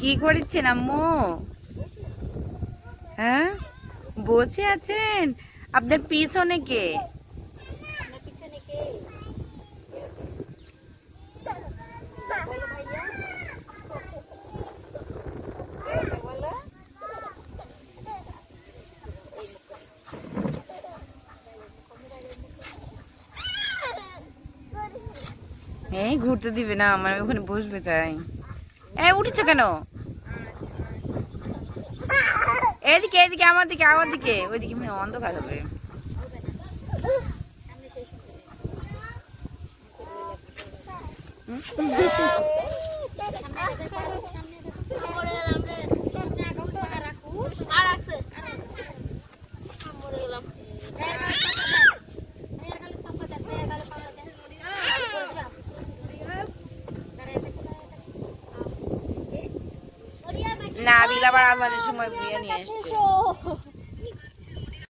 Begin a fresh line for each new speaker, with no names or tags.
কি করছেন আম্মু? হ্যাঁ, বসে আছেন? আপনার পিছনে কে? এই ঘুরতে দিবে না, আমার ওখানে বসবে তাই। উঠেছো কেন? এদিকে এদিকে, আমার দিকে আমার দিকে, ওইদিকে মানে অন্ধকার হবে। না, বিল আবার আজানের সময় বিয়ে নিয়ে এসছে।